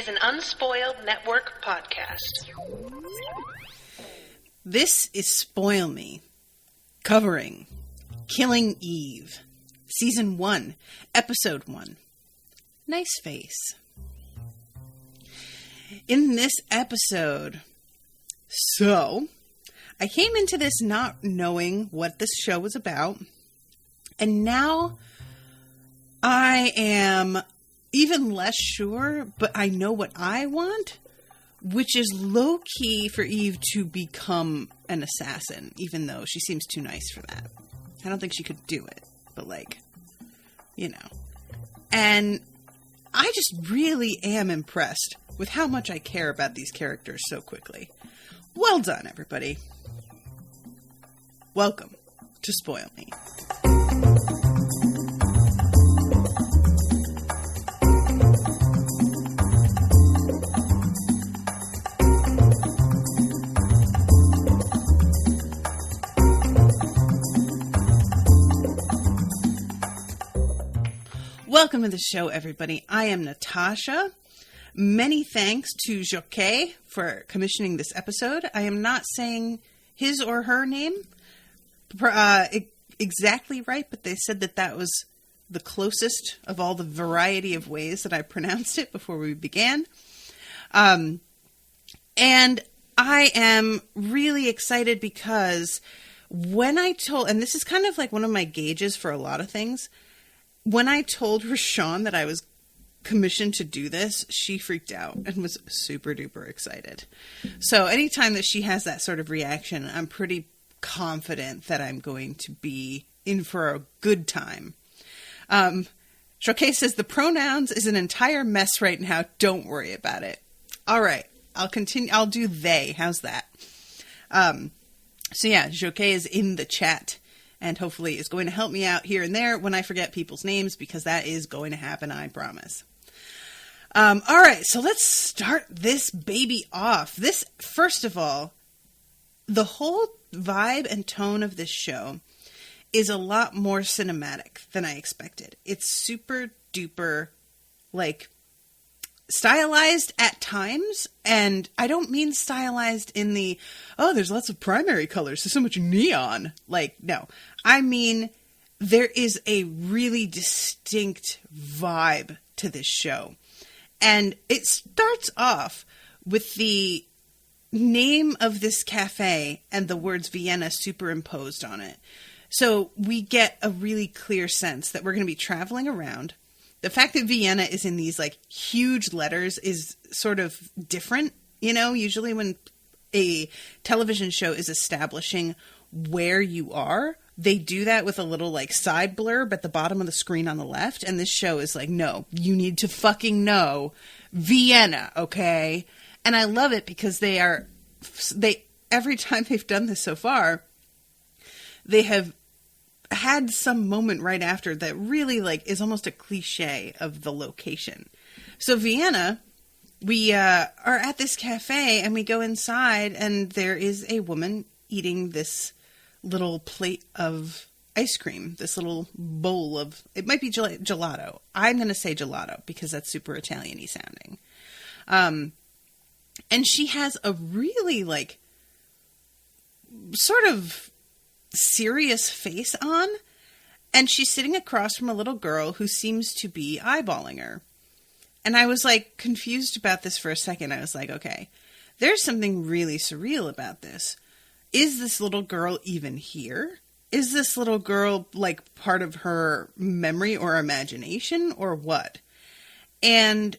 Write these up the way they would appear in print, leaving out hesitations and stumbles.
an Unspoiled Network podcast. This is Spoil Me, covering Killing Eve, Season 1, Episode 1. Nice face. In this episode, I came into this not knowing what this show was about, and now I am even less sure, but I know what I want, which is low-key for Eve to become an assassin, even though she seems too nice for that. I don't think she could do it, but And I just really am impressed with how much I care about these characters so quickly. Well done, everybody. Welcome to Spoil Me. Welcome to the show, everybody. I am Natasha. Many thanks to Jockey for commissioning this episode. I am not saying his or her name exactly right, but they said that was the closest of all the variety of ways that I pronounced it before we began. And I am really excited because when I told, and this is kind of like one of my gauges for a lot of things, when I told Rashawn that I was commissioned to do this, she freaked out and was super duper excited. So anytime that she has that sort of reaction, I'm pretty confident that I'm going to be in for a good time. Jockey says the pronouns is an entire mess right now. Don't worry about it. All right. I'll continue. I'll do they. How's that? Jockey is in the chat. And hopefully is going to help me out here and there when I forget people's names, because that is going to happen, I promise. All right, so let's start this baby off. This, first of all, the whole vibe and tone of this show is a lot more cinematic than I expected. It's super duper, stylized at times, and I don't mean stylized in the, there's lots of primary colors, there's so much neon. No. I mean, there is a really distinct vibe to this show. And it starts off with the name of this cafe and the words Vienna superimposed on it. So we get a really clear sense that we're going to be traveling around. The fact that Vienna is in these huge letters is sort of different. Usually when a television show is establishing where you are, they do that with a little side blurb at the bottom of the screen on the left. And this show is no, you need to fucking know Vienna. Okay. And I love it because every time they've done this so far, they have had some moment right after that really is almost a cliche of the location. So Vienna, we are at this cafe and we go inside and there is a woman eating this little plate of ice cream, this little bowl of, it might be gelato. I'm going to say gelato because that's super Italian-y sounding. And she has a really sort of serious face on, and she's sitting across from a little girl who seems to be eyeballing her. And I was confused about this for a second. I was okay, there's something really surreal about this. Is this little girl even here? Is this little girl part of her memory or imagination or what? And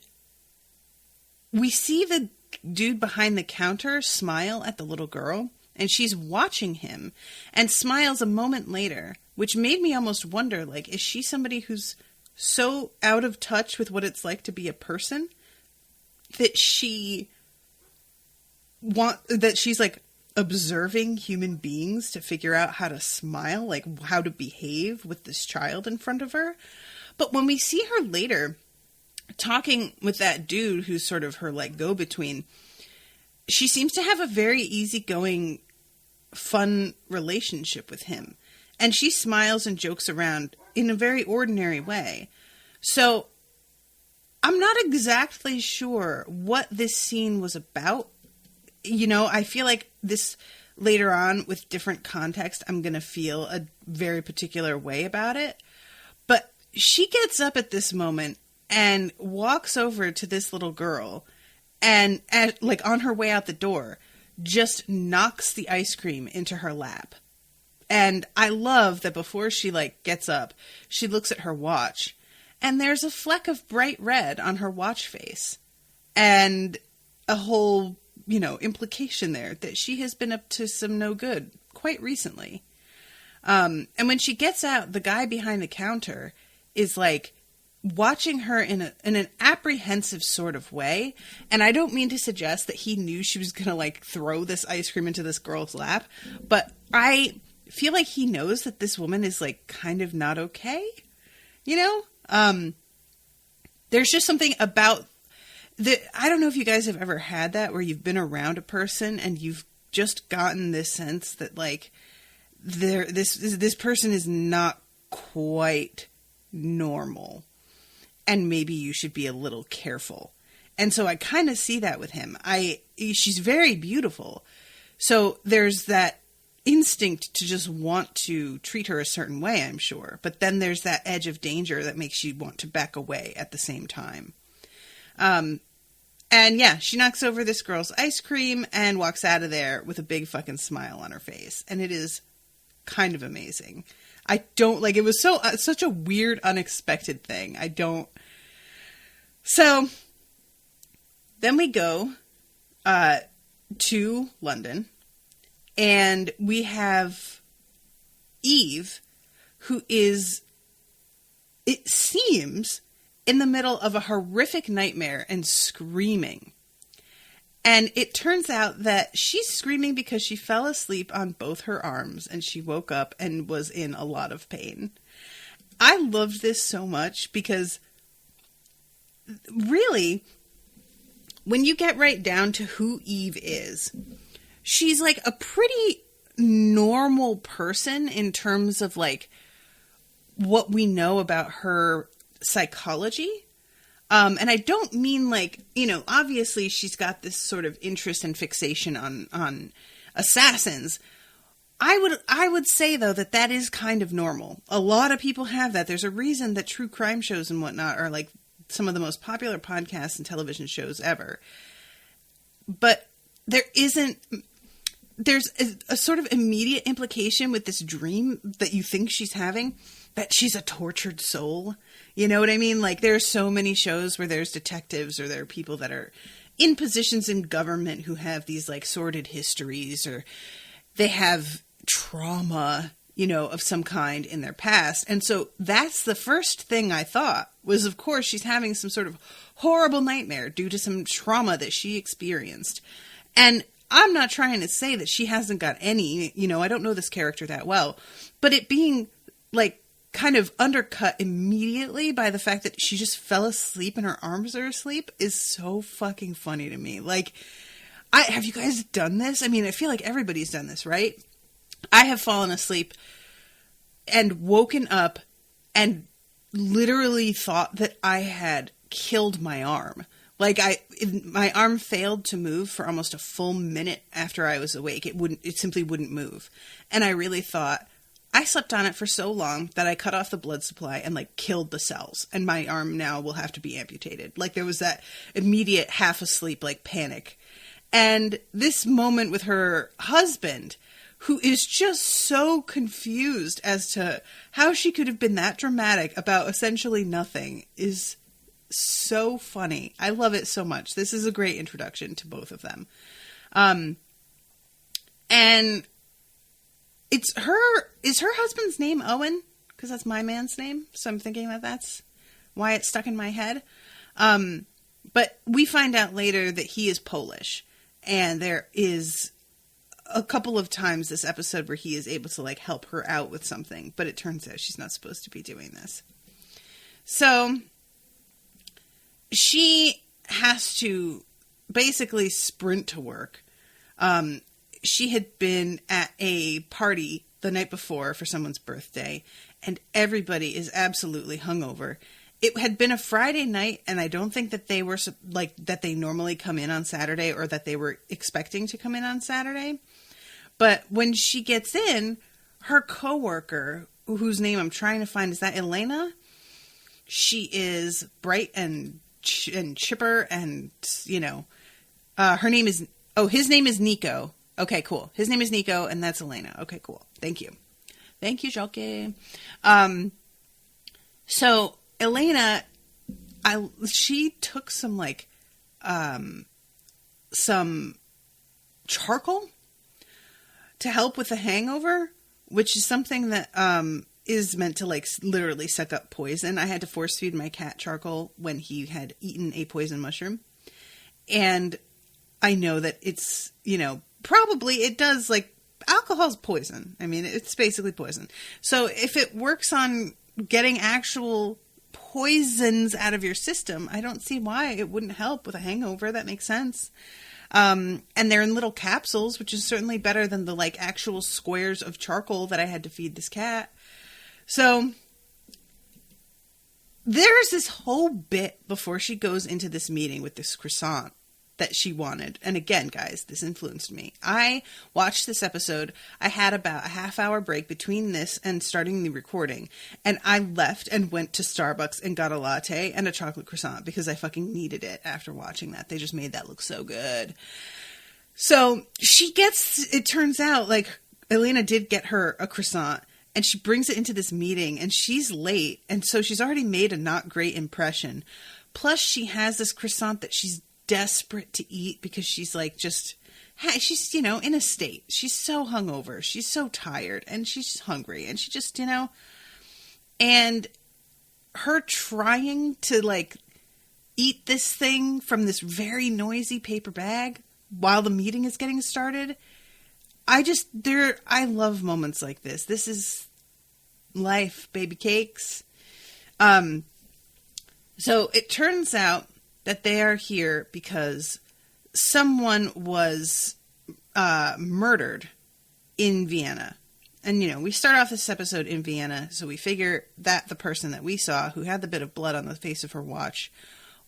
we see the dude behind the counter smile at the little girl, and she's watching him and smiles a moment later, which made me almost wonder, is she somebody who's so out of touch with what it's like to be a person that she's observing human beings to figure out how to smile, how to behave with this child in front of her? But when we see her later talking with that dude who's sort of her go-between, she seems to have a very easygoing, fun relationship with him. And she smiles and jokes around in a very ordinary way. So I'm not exactly sure what this scene was about. You know, I feel like this later on with different context, I'm going to feel a very particular way about it. But she gets up at this moment and walks over to this little girl and like on her way out the door, just knocks the ice cream into her lap. And I love that before she like gets up, she looks at her watch and there's a fleck of bright red on her watch face and a whole, you know, implication there that she has been up to some no good quite recently. And when she gets out, the guy behind the counter is like watching her in an apprehensive sort of way. And I don't mean to suggest that he knew she was going to like throw this ice cream into this girl's lap, but I feel like he knows that this woman is like kind of not okay. You know, there's just something about I don't know if you guys have ever had that where you've been around a person and you've just gotten this sense that like this person is not quite normal and maybe you should be a little careful. And so I kind of see that with him. She's very beautiful. So there's that instinct to just want to treat her a certain way, I'm sure. But then there's that edge of danger that makes you want to back away at the same time. And yeah, she knocks over this girl's ice cream and walks out of there with a big fucking smile on her face. And it is kind of amazing. I don't like, it was such a weird, unexpected thing. So then we go, to London and we have Eve, who is, it seems, in the middle of a horrific nightmare and screaming. And it turns out that she's screaming because she fell asleep on both her arms and she woke up and was in a lot of pain. I loved this so much because really, when you get right down to who Eve is, she's like a pretty normal person in terms of like what we know about her psychology. And I don't mean like, you know, obviously she's got this sort of interest and fixation on assassins. I would say though that is kind of normal. A lot of people have that. There's a reason that true crime shows and whatnot are like some of the most popular podcasts and television shows ever. But there's a sort of immediate implication with this dream that you think she's having, that she's a tortured soul. You know what I mean? Like, there are so many shows where there's detectives or there are people that are in positions in government who have these, like, sordid histories or they have trauma, you know, of some kind in their past. And so that's the first thing I thought was, of course, she's having some sort of horrible nightmare due to some trauma that she experienced. And I'm not trying to say that she hasn't got any, you know, I don't know this character that well, but it being, like, kind of undercut immediately by the fact that she just fell asleep and her arms are asleep is so fucking funny to me. Like, have you guys done this? I mean, I feel like everybody's done this, right? I have fallen asleep and woken up and literally thought that I had killed my arm. Like, my arm failed to move for almost a full minute after I was awake. It simply wouldn't move. And I really thought, I slept on it for so long that I cut off the blood supply and like killed the cells, and my arm now will have to be amputated. Like, there was that immediate half asleep, like, panic. And this moment with her husband, who is just so confused as to how she could have been that dramatic about essentially nothing, is so funny. I love it so much. This is a great introduction to both of them. And is her husband's name Owen? Because that's my man's name. So I'm thinking that that's why it's stuck in my head. But we find out later that he is Polish. And there is a couple of times this episode where he is able to like help her out with something. But it turns out she's not supposed to be doing this. So she has to basically sprint to work. She had been at a party the night before for someone's birthday, and everybody is absolutely hungover. it had been a Friday night, and I don't think that they were like that they normally come in on Saturday, or that they were expecting to come in on Saturday. But when she gets in, her coworker, whose name I'm trying to find, is that Elena? She is bright and chipper, and her name is his name is Nico. Okay, cool. His name is Nico, and that's Elena. Okay, cool. Thank you, Joke. So Elena, she took some some charcoal to help with the hangover, which is something that is meant to literally suck up poison. I had to force feed my cat charcoal when he had eaten a poison mushroom, and I know that it's probably it does alcohol's poison. I mean, it's basically poison. So if it works on getting actual poisons out of your system, I don't see why it wouldn't help with a hangover. That makes sense. And they're in little capsules, which is certainly better than the actual squares of charcoal that I had to feed this cat. So there's this whole bit before she goes into this meeting with this croissant that she wanted. And again, guys, this influenced me. I watched this episode. I had about a half-hour break between this and starting the recording. And I left and went to Starbucks and got a latte and a chocolate croissant because I fucking needed it after watching that. They just made that look so good. So it turns out, Elena did get her a croissant, and she brings it into this meeting, and she's late. And so she's already made a not great impression. Plus, she has this croissant that she's desperate to eat because she's she's in a state. She's so hungover, she's so tired, and she's hungry, and she just and her trying to eat this thing from this very noisy paper bag while the meeting is getting started. I love moments like this. This is life, baby cakes. So it turns out that they are here because someone was murdered in Vienna. And, we start off this episode in Vienna, so we figure that the person that we saw, who had the bit of blood on the face of her watch,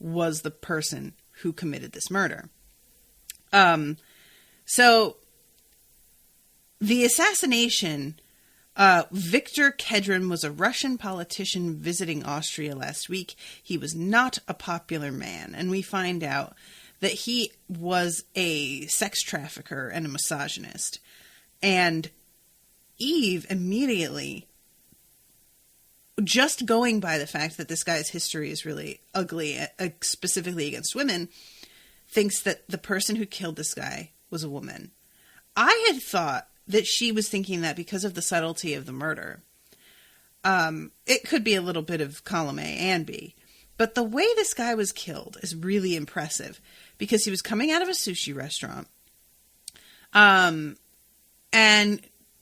was the person who committed this murder. So the assassination, Victor Kedrin was a Russian politician visiting Austria last week. He was not a popular man, and we find out that he was a sex trafficker and a misogynist. And Eve immediately, just going by the fact that this guy's history is really ugly, specifically against women, thinks that the person who killed this guy was a woman. I had thought that she was thinking that because of the subtlety of the murder. It could be a little bit of column A and B. But the way this guy was killed is really impressive because he was coming out of a sushi restaurant. And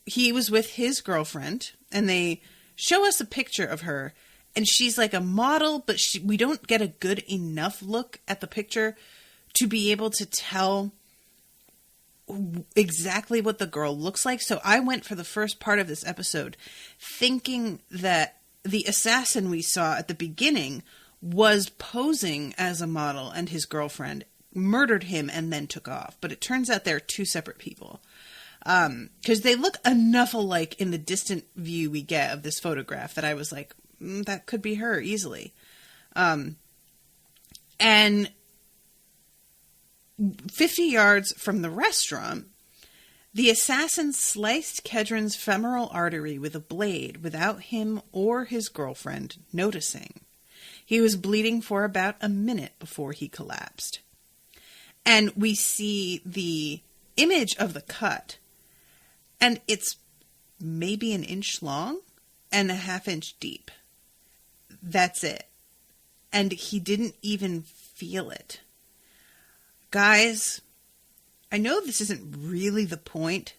he was with his girlfriend, and they show us a picture of her, and she's like a model, but we don't get a good enough look at the picture to be able to tell exactly what the girl looks like. So I went for the first part of this episode thinking that the assassin we saw at the beginning was posing as a model and his girlfriend murdered him and then took off. But it turns out they're two separate people. Because they look enough alike in the distant view we get of this photograph that I was like, that could be her easily. And 50 yards from the restaurant, the assassin sliced Kedrin's femoral artery with a blade without him or his girlfriend noticing. He was bleeding for about a minute before he collapsed. And we see the image of the cut, and it's maybe an inch long and a half inch deep. That's it. And he didn't even feel it. Guys, I know this isn't really the point,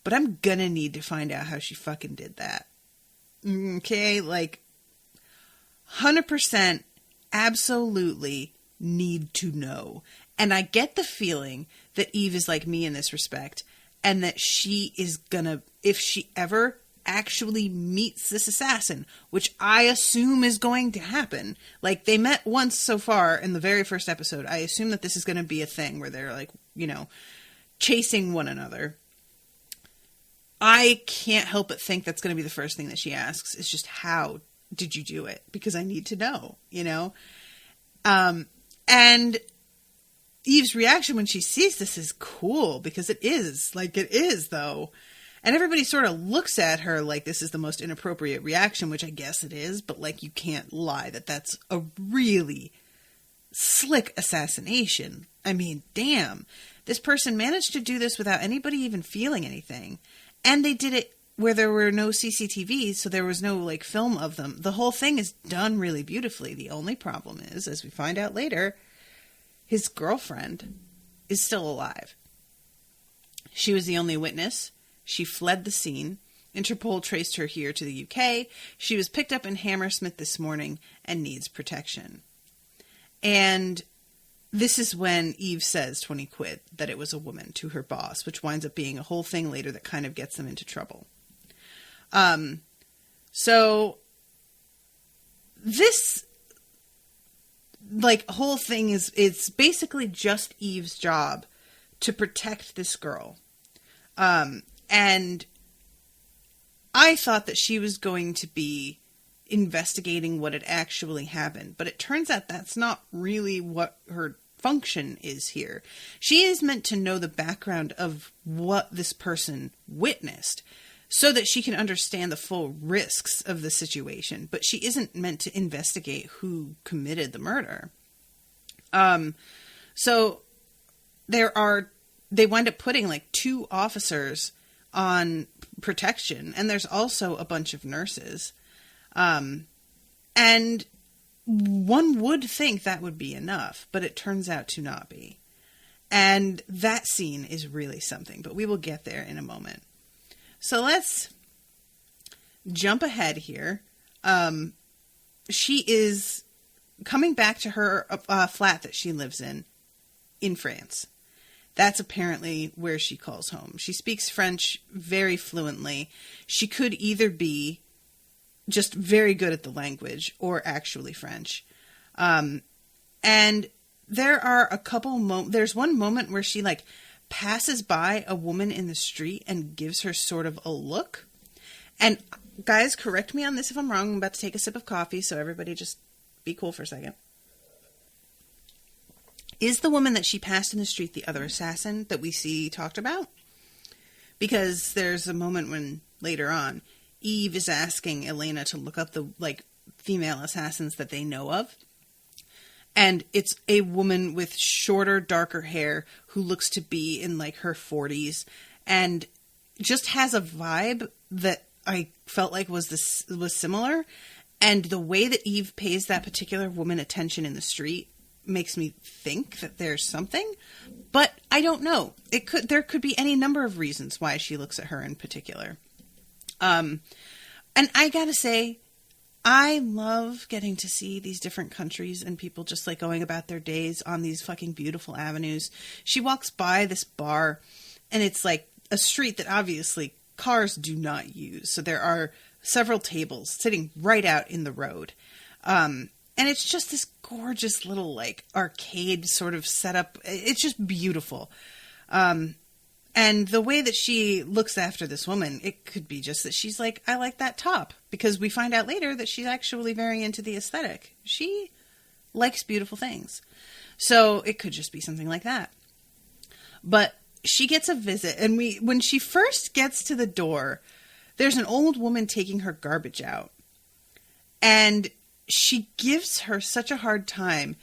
but I'm gonna need to find out how she fucking did that. Okay, 100% absolutely need to know. And I get the feeling that Eve is like me in this respect, and that she is gonna, if she ever actually meets this assassin, which I assume is going to happen. Like, they met once so far in the very first episode. I assume that this is going to be a thing where they're like, you know, chasing one another. I can't help but think that's going to be the first thing that she asks. Is just, how did you do it? Because I need to know, you know? And Eve's reaction when she sees this is cool, because it is. Like, it is, though. And everybody sort of looks at her like this is the most inappropriate reaction, which I guess it is. But, like, you can't lie that that's a really slick assassination. I mean, damn. This person managed to do this without anybody even feeling anything. And they did it where there were no CCTVs, so there was no, like, film of them. The whole thing is done really beautifully. The only problem is, as we find out later, his girlfriend is still alive. She was the only witness. She fled the scene. Interpol traced her here to the UK. She was picked up in Hammersmith this morning and needs protection. And this is when Eve says 20 quid that it was a woman to her boss, which winds up being a whole thing later that kind of gets them into trouble. So this, like, whole thing is, it's basically just Eve's job to protect this girl. And I thought that she was going to be investigating what had actually happened, but it turns out that's not really what her function is here. She is meant to know the background of what this person witnessed so that she can understand the full risks of the situation, but she isn't meant to investigate who committed the murder. So they wind up putting like 2 officers on protection, and there's also a bunch of nurses. And one would think that would be enough, but it turns out to not be. And that scene is really something, but we will get there in a moment. So let's jump ahead here. She is coming back to her flat that she lives in France. That's apparently where she calls home. She speaks French very fluently. She could either be just very good at the language or actually French. And there are a couple there's one moment where she like passes by a woman in the street and gives her sort of a look. And guys, correct me on this if I'm wrong. I'm about to take a sip of coffee, so everybody just be cool for a second. Is the woman that she passed in the street the other assassin that we see talked about? Because there's a moment when later on Eve is asking Elena to look up the like female assassins that they know of. And it's a woman with shorter, darker hair who looks to be in like her 40s and just has a vibe that I felt like was similar. And the way that Eve pays that particular woman attention in the street makes me think that there's something, but I don't know. There could be any number of reasons why she looks at her in particular. And I gotta say, I love getting to see these different countries and people just like going about their days on these fucking beautiful avenues. She walks by this bar and it's like a street that obviously cars do not use. So there are several tables sitting right out in the road. And it's just this gorgeous little like arcade sort of setup. It's just beautiful. And the way that she looks after this woman, it could be just that she's like, I like that top. Because we find out later that she's actually very into the aesthetic. She likes beautiful things. So it could just be something like that. But she gets a visit. And when she first gets to the door, there's an old woman taking her garbage out. And she gives her such a hard time.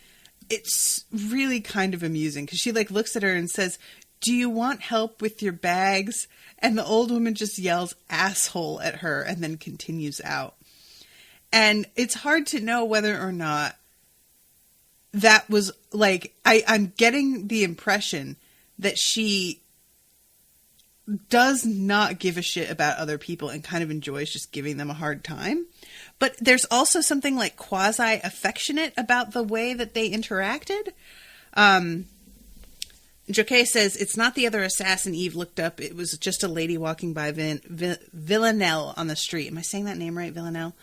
It's really kind of amusing. Because she like looks at her and says, do you want help with your bags? And the old woman just yells asshole at her and then continues out. And it's hard to know whether or not that was like, I'm getting the impression that she does not give a shit about other people and kind of enjoys just giving them a hard time. But there's also something like quasi-affectionate about the way that they interacted. Jockey says, it's not the other assassin Eve looked up. It was just a lady walking by Villanelle on the street. Am I saying that name right, Villanelle?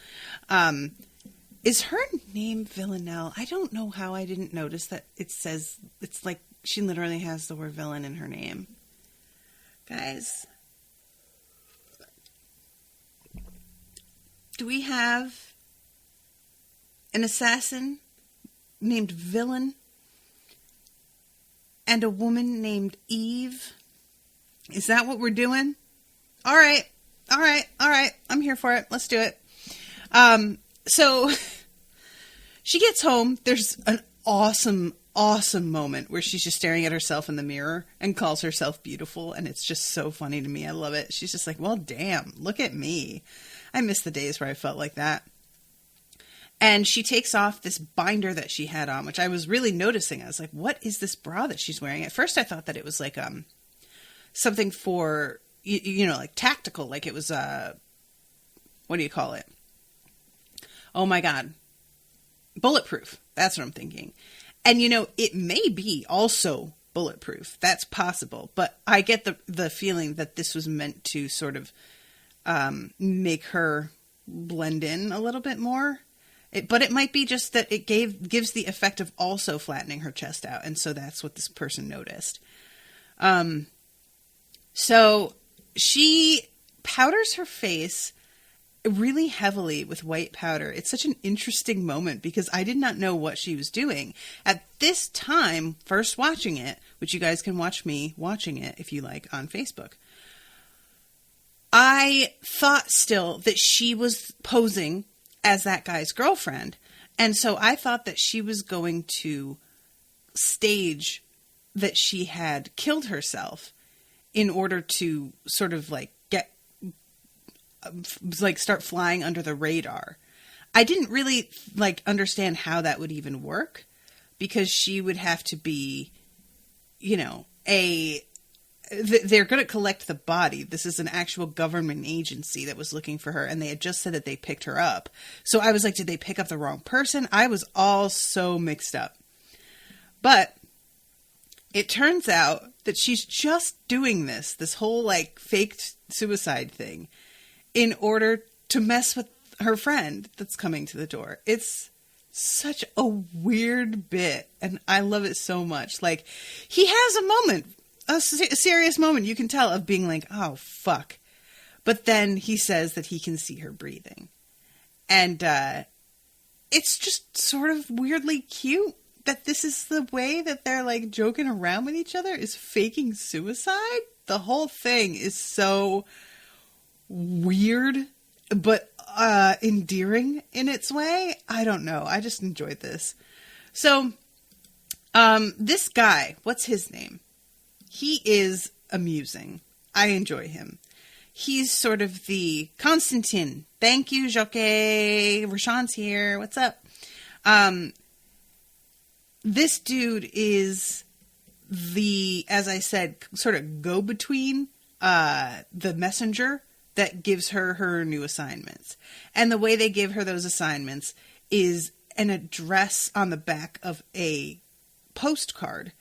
Is her name Villanelle? I don't know how I didn't notice that it says, it's like she literally has the word villain in her name. Guys, do we have an assassin named Villain and a woman named Eve? Is that what we're doing? All right. I'm here for it. Let's do it. So she gets home. There's an awesome moment where she's just staring at herself in the mirror and calls herself beautiful. And it's just so funny to me. I love it. She's just like, well, damn, look at me. I miss the days where I felt like that. And she takes off this binder that she had on, which I was really noticing. I was like, what is this bra that she's wearing? At first I thought that it was like something for, like tactical. Like it was, what do you call it? Oh my God. Bulletproof. That's what I'm thinking. And, it may be also bulletproof. That's possible. But I get the feeling that this was meant to sort of make her blend in a little bit more. But it might be just that it gives the effect of also flattening her chest out. And so that's what this person noticed. So she powders her face really heavily with white powder. It's such an interesting moment because I did not know what she was doing. At this time, first watching it, which you guys can watch me watching it if you like on Facebook, I thought still that she was posing as that guy's girlfriend. And so I thought that she was going to stage that she had killed herself in order to sort of start flying under the radar. I didn't really understand how that would even work because she would have to be, they're going to collect the body. This is an actual government agency that was looking for her, and they had just said that they picked her up. So I was like, did they pick up the wrong person? I was all so mixed up. But it turns out that she's just doing this whole faked suicide thing in order to mess with her friend that's coming to the door. It's such a weird bit, and I love it so much. He has a moment, a serious moment, you can tell, of being like, oh, fuck. But then he says that he can see her breathing. And it's just sort of weirdly cute that this is the way that they're joking around with each other, is faking suicide. The whole thing is so weird, but endearing in its way. I don't know. I just enjoyed this. So, this guy, what's his name? He is amusing. I enjoy him. He's sort of the Constantine. Thank you, Jockey. Rashawn's here. What's up? This dude is the, as I said, sort of go-between, the messenger that gives her new assignments. And the way they give her those assignments is an address on the back of a postcard.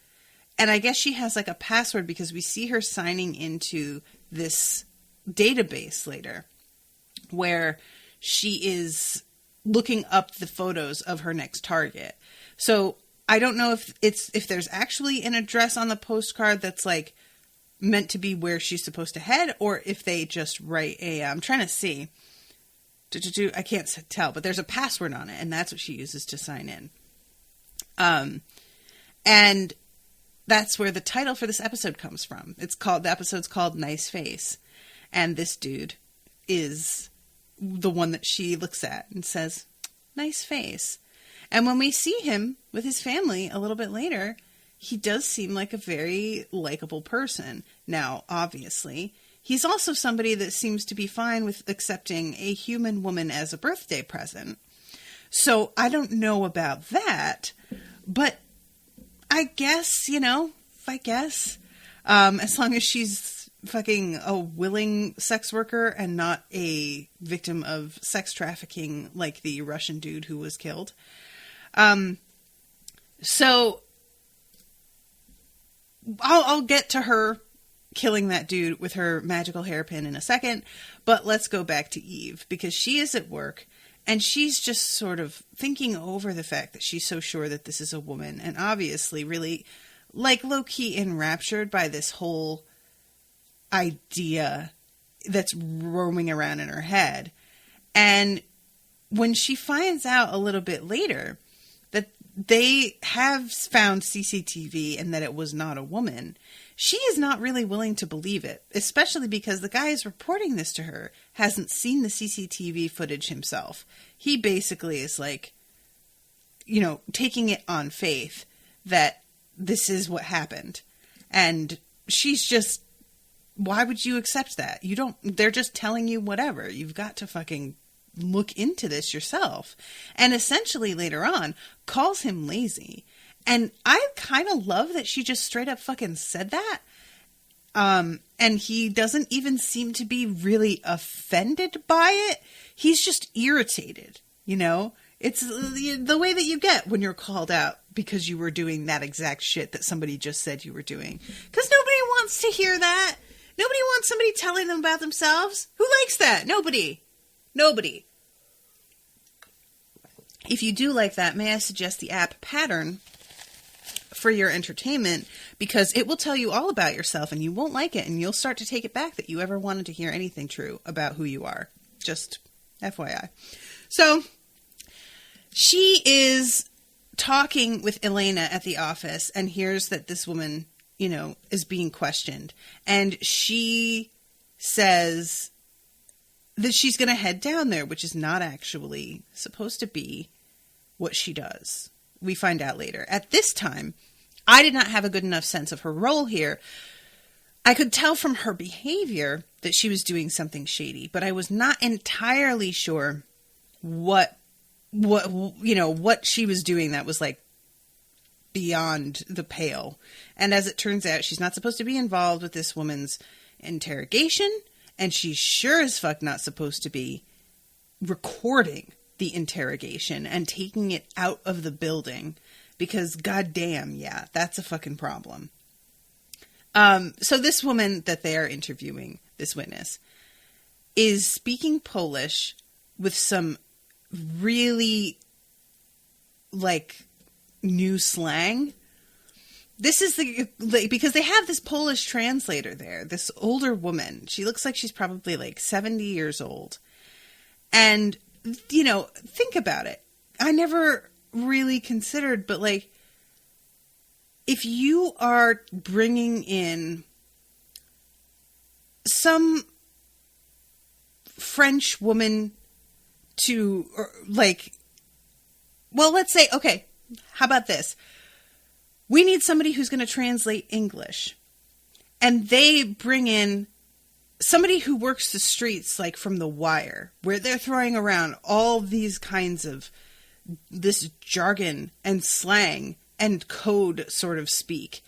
And I guess she has a password because we see her signing into this database later where she is looking up the photos of her next target. So I don't know if there's actually an address on the postcard that's meant to be where she's supposed to head, or if they just write I'm trying to see. I can't tell, but there's a password on it, and that's what she uses to sign in. And that's where the title for this episode comes from. The episode's called Nice Face. And this dude is the one that she looks at and says, nice face. And when we see him with his family a little bit later, he does seem like a very likable person. Now, obviously, he's also somebody that seems to be fine with accepting a human woman as a birthday present. So I don't know about that, but I guess, as long as she's fucking a willing sex worker and not a victim of sex trafficking like the Russian dude who was killed. So I'll get to her killing that dude with her magical hairpin in a second, but let's go back to Eve, because she is at work and she's just sort of thinking over the fact that she's so sure that this is a woman, and obviously really, like, low-key enraptured by this whole idea that's roaming around in her head. And when she finds out a little bit later that they have found CCTV and that it was not a woman, she is not really willing to believe it, especially because the guy who's reporting this to her hasn't seen the CCTV footage himself. He basically is like, you know, taking it on faith that this is what happened. And she's just, why would you accept that? You don't, they're just telling you whatever. You've got to fucking look into this yourself. And essentially later on calls him lazy. And I kind of love that she just straight up fucking said that. And he doesn't even seem to be really offended by it. He's just irritated, you know? It's the way that you get when you're called out because you were doing that exact shit that somebody just said you were doing. Because nobody wants to hear that. Nobody wants somebody telling them about themselves. Who likes that? Nobody. Nobody. If you do like that, may I suggest the app Pattern for your entertainment, because it will tell you all about yourself and you won't like it, and you'll start to take it back that you ever wanted to hear anything true about who you are. Just FYI. So she is talking with Elena at the office and hears that this woman, you know, is being questioned. And she says that she's going to head down there, which is not actually supposed to be what she does. We find out later. At this time, I did not have a good enough sense of her role here. I could tell from her behavior that she was doing something shady, but I was not entirely sure what she was doing that was like beyond the pale. And as it turns out, she's not supposed to be involved with this woman's interrogation, and she's sure as fuck not supposed to be recording the interrogation and taking it out of the building, because goddamn, yeah, that's a fucking problem. So this woman that they are interviewing, this witness, is speaking Polish with some really, like, new slang. This is because they have this Polish translator there, this older woman. She looks like she's probably like 70 years old. And, you know, think about it. I never really considered, but like, if you are bringing in some French woman to, or like, well, let's say, okay, how about this? We need somebody who's going to translate English. And they bring in somebody who works the streets, like from The Wire, where they're throwing around all these kinds of this jargon and slang and code sort of speak.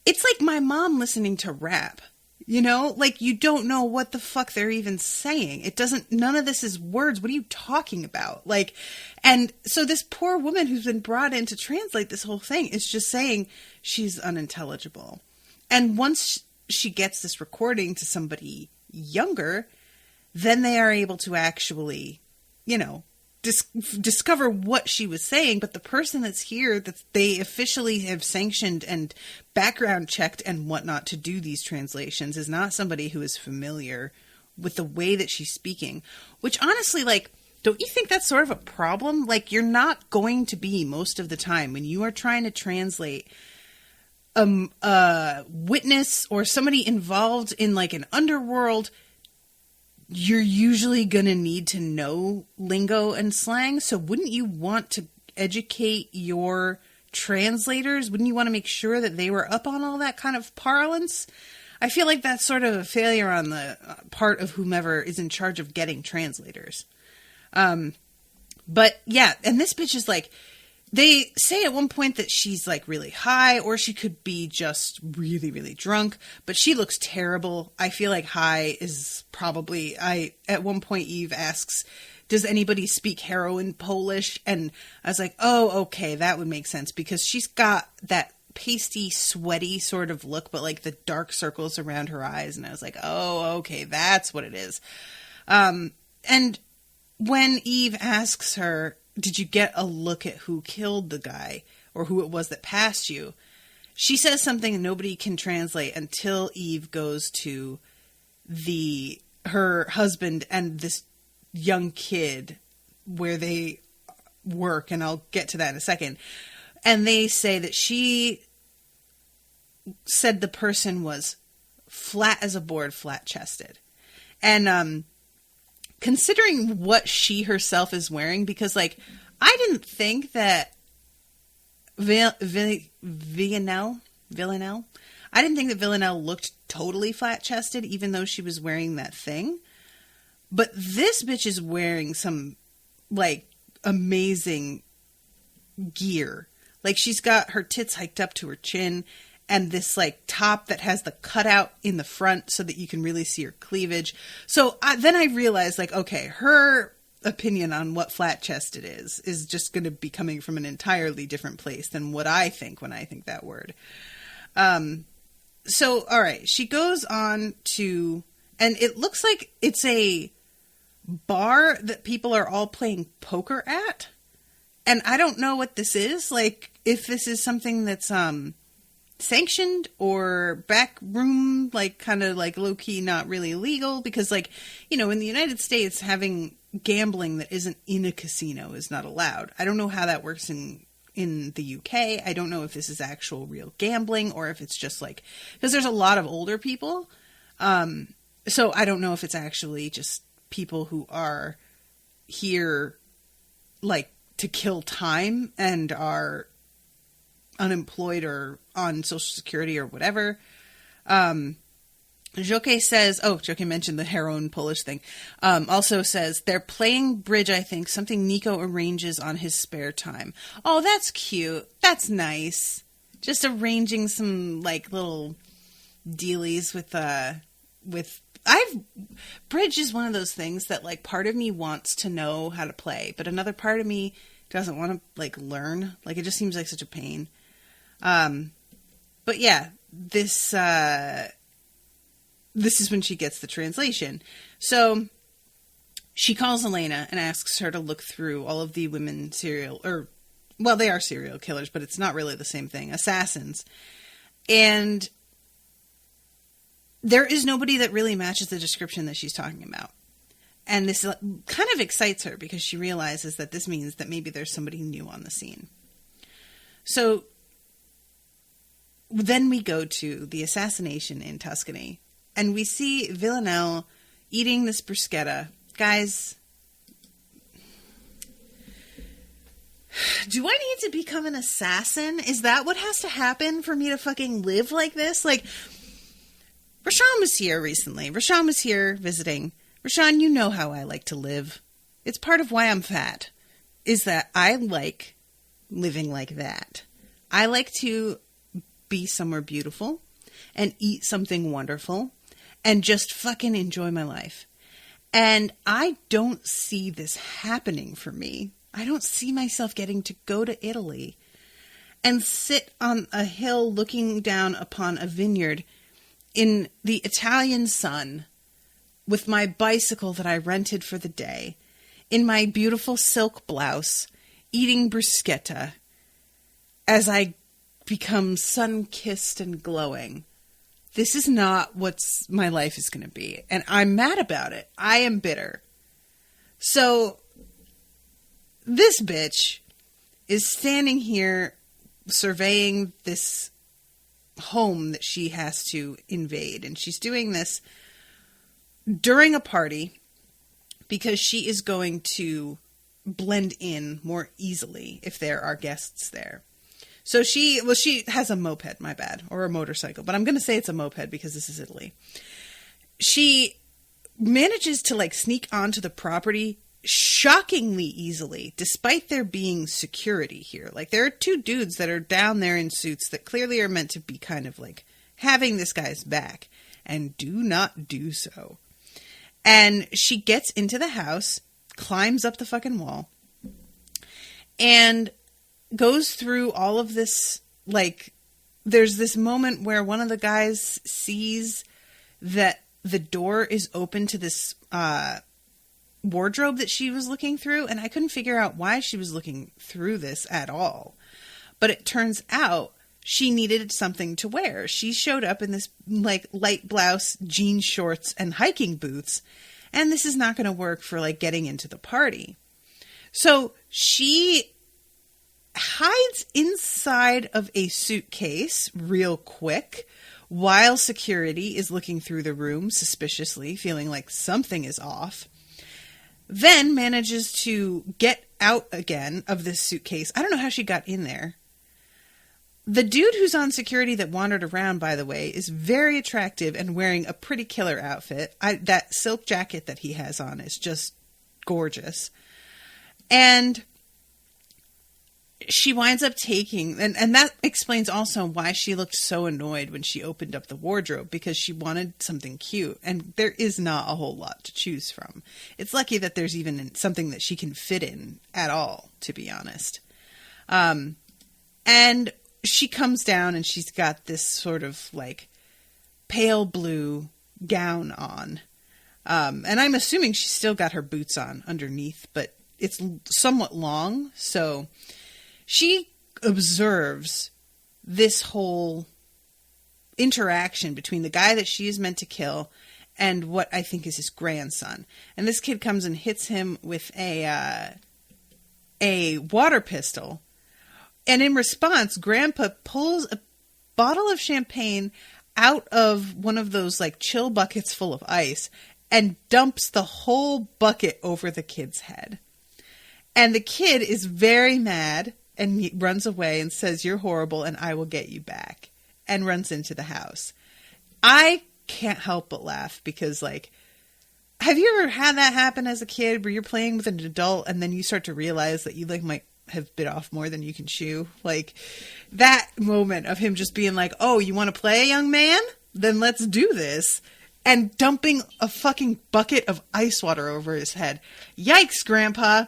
It's like my mom listening to rap, you know, like you don't know what the fuck they're even saying. It doesn't, none of this is words. What are you talking about? Like, and so this poor woman who's been brought in to translate this whole thing is just saying she's unintelligible. And once she gets this recording to somebody younger, then they are able to actually, you know, discover what she was saying. But the person that's here, that they officially have sanctioned and background checked and whatnot to do these translations, is not somebody who is familiar with the way that she's speaking. Which honestly, like, don't you think that's sort of a problem? Like, you're not going to be, most of the time, when you are trying to translate a witness or somebody involved in like an underworld, you're usually going to need to know lingo and slang. So wouldn't you want to educate your translators? Wouldn't you want to make sure that they were up on all that kind of parlance? I feel like that's sort of a failure on the part of whomever is in charge of getting translators. But yeah, and this bitch is like, they say at one point that she's like really high, or she could be just really, really drunk, but she looks terrible. I feel like high is probably, at one point Eve asks, does anybody speak heroin Polish? And I was like, oh, okay, that would make sense, because she's got that pasty, sweaty sort of look, but like the dark circles around her eyes. And I was like, oh, okay, that's what it is. And when Eve asks her, did you get a look at who killed the guy or who it was that passed you? She says something nobody can translate until Eve goes to her husband and this young kid where they work. And I'll get to that in a second. And they say that she said the person was flat as a board, flat chested. And, considering what she herself is wearing, because like, I didn't think that Villanelle, I didn't think that Villanelle looked totally flat chested, even though she was wearing that thing. But this bitch is wearing some like amazing gear. Like she's got her tits hiked up to her chin and this like top that has the cutout in the front so that you can really see her cleavage. So then I realized like, okay, her opinion on what flat chested is just going to be coming from an entirely different place than what I think when I think that word. So, all right, she goes on to, and it looks like it's a bar that people are all playing poker at. And I don't know what this is. Like, if this is something that's, sanctioned or back room, like kind of like low key, not really legal, because like, you know, in the United States, having gambling that isn't in a casino is not allowed. I don't know how that works in the UK. I don't know if this is actual real gambling or if it's just like, because there's a lot of older people. So I don't know if it's actually just people who are here like to kill time and are unemployed or on Social Security or whatever. Joke says, Joke mentioned the heroin Polish thing. Also says they're playing bridge, I think, something Nico arranges on his spare time. Oh, that's cute. That's nice. Just arranging some like little dealies bridge is one of those things that like part of me wants to know how to play, but another part of me doesn't want to like learn. Like it just seems like such a pain. But yeah, this is when she gets the translation. So she calls Elena and asks her to look through all of the women they are serial killers, but it's not really the same thing. Assassins. And there is nobody that really matches the description that she's talking about. And this kind of excites her because she realizes that this means that maybe there's somebody new on the scene. So then we go to the assassination in Tuscany, and we see Villanelle eating this bruschetta. Guys, do I need to become an assassin? Is that what has to happen for me to fucking live like this? Like, Rashawn was here recently. Rashawn was here visiting. Rashawn, you know how I like to live. It's part of why I'm fat, is that I like living like that. I like to be somewhere beautiful and eat something wonderful and just fucking enjoy my life. And I don't see this happening for me. I don't see myself getting to go to Italy and sit on a hill looking down upon a vineyard in the Italian sun with my bicycle that I rented for the day, in my beautiful silk blouse, eating bruschetta as I become sun-kissed and glowing. This is not what my life is going to be. And I'm mad about it. I am bitter. So this bitch is standing here surveying this home that she has to invade. And she's doing this during a party because she is going to blend in more easily if there are guests there. So she has a moped, my bad, or a motorcycle, but I'm going to say it's a moped because this is Italy. She manages to like sneak onto the property shockingly easily, despite there being security here. Like there are two dudes that are down there in suits that clearly are meant to be kind of like having this guy's back and do not do so. And she gets into the house, climbs up the fucking wall, and goes through all of this, like, there's this moment where one of the guys sees that the door is open to this wardrobe that she was looking through, and I couldn't figure out why she was looking through this at all. But it turns out she needed something to wear. She showed up in this like light blouse, jean shorts, and hiking boots, and this is not going to work for like getting into the party. So she hides inside of a suitcase real quick while security is looking through the room suspiciously, feeling like something is off. Then manages to get out again of this suitcase. I don't know how she got in there. The dude who's on security that wandered around, by the way, is very attractive and wearing a pretty killer outfit. That silk jacket that he has on is just gorgeous. And she winds up taking, and that explains also why she looked so annoyed when she opened up the wardrobe, because she wanted something cute, and there is not a whole lot to choose from. It's lucky that there's even something that she can fit in at all, to be honest. And she comes down and she's got this sort of like pale blue gown on. And I'm assuming she's still got her boots on underneath, but it's somewhat long, so she observes this whole interaction between the guy that she is meant to kill and what I think is his grandson. And this kid comes and hits him with a water pistol. And in response, Grandpa pulls a bottle of champagne out of one of those like chill buckets full of ice and dumps the whole bucket over the kid's head. And the kid is very mad. And he runs away and says, "You're horrible and I will get you back," and runs into the house. I can't help but laugh because, like, have you ever had that happen as a kid where you're playing with an adult and then you start to realize that you, like, might have bit off more than you can chew? Like, that moment of him just being like, "Oh, you want to play, young man? Then let's do this." And dumping a fucking bucket of ice water over his head. Yikes, Grandpa.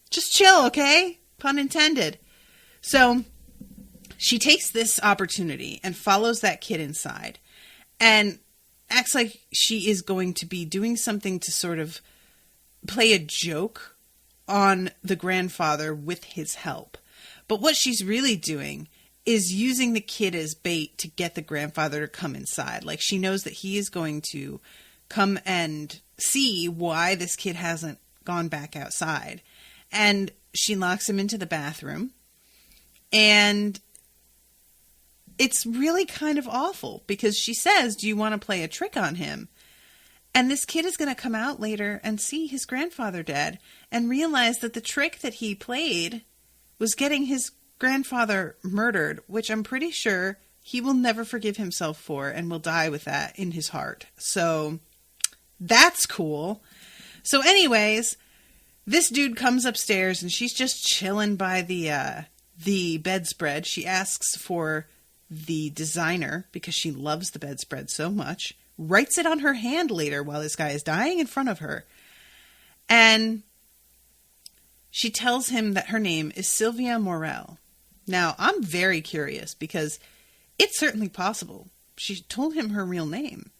Just chill, okay? Pun intended. So she takes this opportunity and follows that kid inside and acts like she is going to be doing something to sort of play a joke on the grandfather with his help. But what she's really doing is using the kid as bait to get the grandfather to come inside. Like, she knows that he is going to come and see why this kid hasn't gone back outside. And she locks him into the bathroom. And it's really kind of awful because she says, "Do you want to play a trick on him?" And this kid is going to come out later and see his grandfather dead and realize that the trick that he played was getting his grandfather murdered, which I'm pretty sure he will never forgive himself for and will die with that in his heart. So that's cool. So anyways, this dude comes upstairs and she's just chilling by the bedspread. She asks for the designer because she loves the bedspread so much. Writes it on her hand later while this guy is dying in front of her. And she tells him that her name is Sylvia Morel. Now, I'm very curious because it's certainly possible she told him her real name.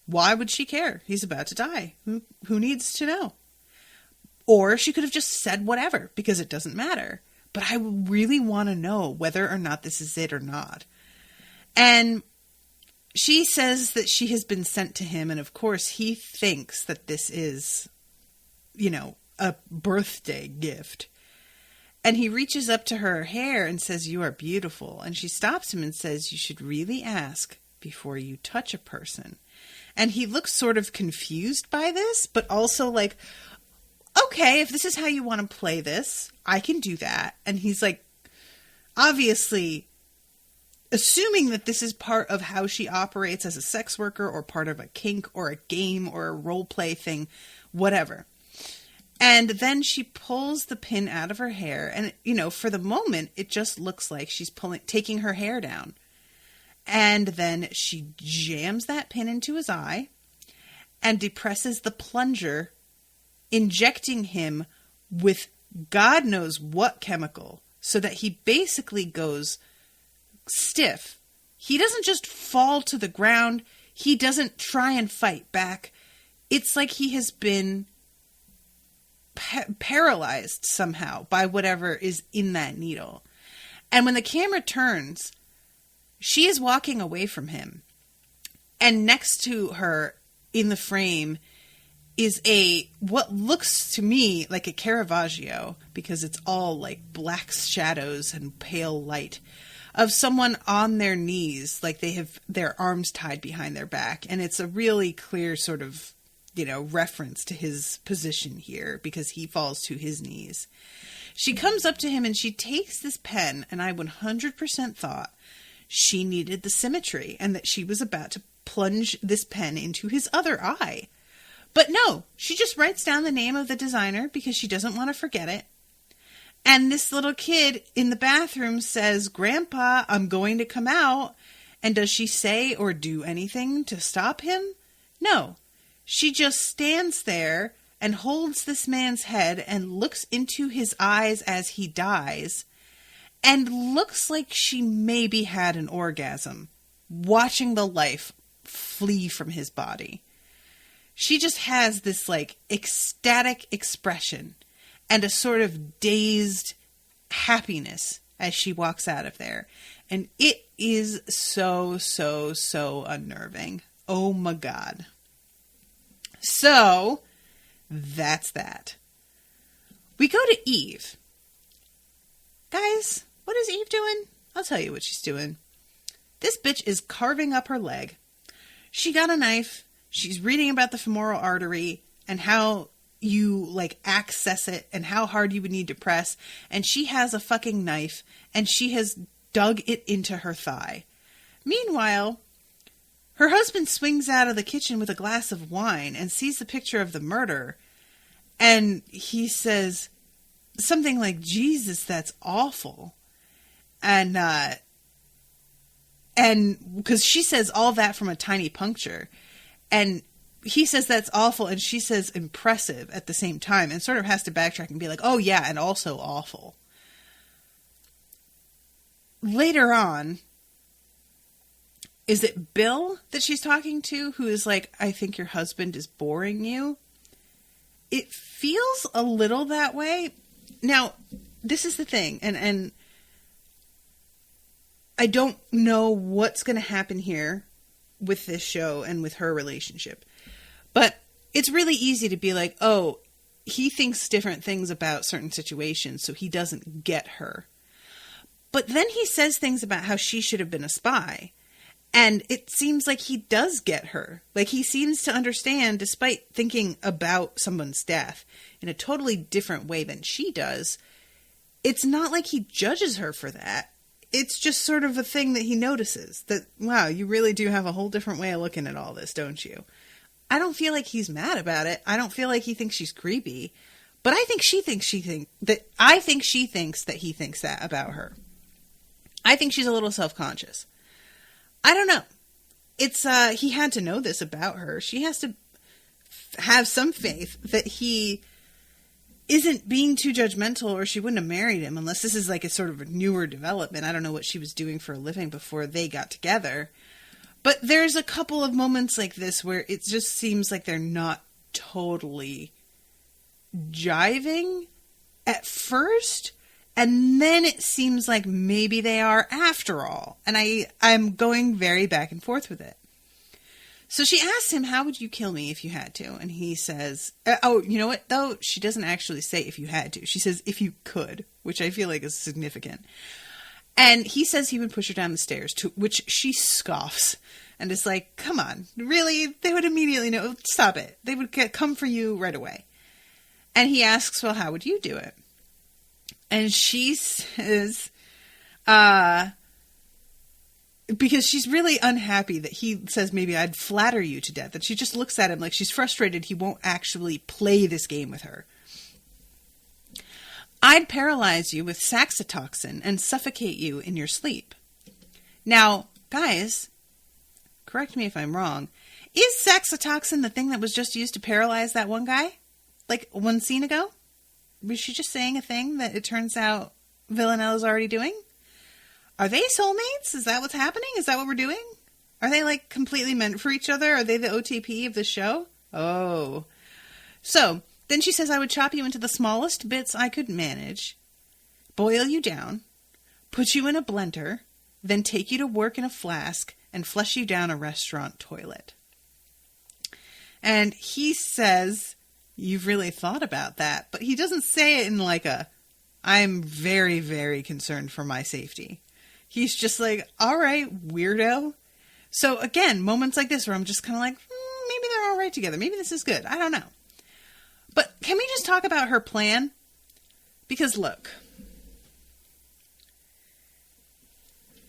Why would she care? He's about to die. Who needs to know? Or she could have just said whatever because it doesn't matter. But I really want to know whether or not this is it or not. And she says that she has been sent to him. And of course, he thinks that this is, a birthday gift. And he reaches up to her hair and says, "You are beautiful." And she stops him and says, "You should really ask before you touch a person." And he looks sort of confused by this, but also like, okay, if this is how you want to play this, I can do that. And he's like, obviously assuming that this is part of how she operates as a sex worker or part of a kink or a game or a role play thing, whatever. And then she pulls the pin out of her hair. And, for the moment, it just looks like she's taking her hair down. And then she jams that pin into his eye and depresses the plunger, injecting him with God knows what chemical, so that he basically goes stiff he doesn't just fall to the ground. He doesn't try and fight back. It's like he has been paralyzed somehow by whatever is in that needle. And when the camera turns, she is walking away from him. And next to her in the frame is what looks to me like a Caravaggio, because it's all like black shadows and pale light, of someone on their knees, like they have their arms tied behind their back. And it's a really clear sort of, reference to his position here, because he falls to his knees. She comes up to him and she takes this pen, and I 100% thought she needed the symmetry and that she was about to plunge this pen into his other eye. But no, she just writes down the name of the designer because she doesn't want to forget it. And this little kid in the bathroom says, "Grandpa, I'm going to come out." And does she say or do anything to stop him? No. She just stands there and holds this man's head and looks into his eyes as he dies, and looks like she maybe had an orgasm, watching the life flee from his body. She just has this like ecstatic expression and a sort of dazed happiness as she walks out of there. And it is so, so, so unnerving. Oh my God. So that's that. We go to Eve. Guys, what is Eve doing? I'll tell you what she's doing. This bitch is carving up her leg. She got a knife. She's reading about the femoral artery and how you like access it and how hard you would need to press. And she has a fucking knife and she has dug it into her thigh. Meanwhile, her husband swings out of the kitchen with a glass of wine and sees the picture of the murder. And he says something like, "Jesus, that's awful." And because she says all that from a tiny puncture. And he says that's awful, and she says impressive at the same time, and sort of has to backtrack and be like, "Oh yeah, and also awful." Later on, is it Bill that she's talking to who is like, "I think your husband is boring you"? It feels a little that way. Now, this is the thing, and I don't know what's going to happen here with this show and with her relationship. But it's really easy to be like, oh, he thinks different things about certain situations, so he doesn't get her. But then he says things about how she should have been a spy. And it seems like he does get her. Like, he seems to understand, despite thinking about someone's death in a totally different way than she does. It's not like he judges her for that. It's just sort of a thing that he notices. That, wow, you really do have a whole different way of looking at all this, don't you? I don't feel like he's mad about it. I don't feel like he thinks she's creepy. But I think she thinks he thinks that about her. I think she's a little self-conscious. I don't know. It's, he had to know this about her. She has to have some faith that he isn't being too judgmental, or she wouldn't have married him, unless this is like a sort of a newer development. I don't know what she was doing for a living before they got together. But there's a couple of moments like this where it just seems like they're not totally jiving at first. And then it seems like maybe they are after all. And I'm going very back and forth with it. So she asks him, "How would you kill me if you had to?" And he says, oh, you know what, though? She doesn't actually say if you had to. She says if you could, which I feel like is significant. And he says he would push her down the stairs, to which she scoffs. And is like, come on, really? They would immediately know. Stop it. They would come for you right away. And he asks, well, how would you do it? And she says, because she's really unhappy that he says, maybe I'd flatter you to death. That she just looks at him like she's frustrated he won't actually play this game with her. I'd paralyze you with saxitoxin and suffocate you in your sleep. Now, guys, correct me if I'm wrong. Is saxitoxin the thing that was just used to paralyze that one guy? Like one scene ago? Was she just saying a thing that it turns out Villanelle is already doing? Are they soulmates? Is that what's happening? Is that what we're doing? Are they like completely meant for each other? Are they the OTP of the show? Oh. So then she says, I would chop you into the smallest bits I could manage, boil you down, put you in a blender, then take you to work in a flask and flush you down a restaurant toilet. And he says, you've really thought about that. But he doesn't say it in like a, I'm very, very concerned for my safety. He's just like, all right, weirdo. So again, moments like this where I'm just kind of like, maybe they're all right together. Maybe this is good. I don't know. But can we just talk about her plan? Because look,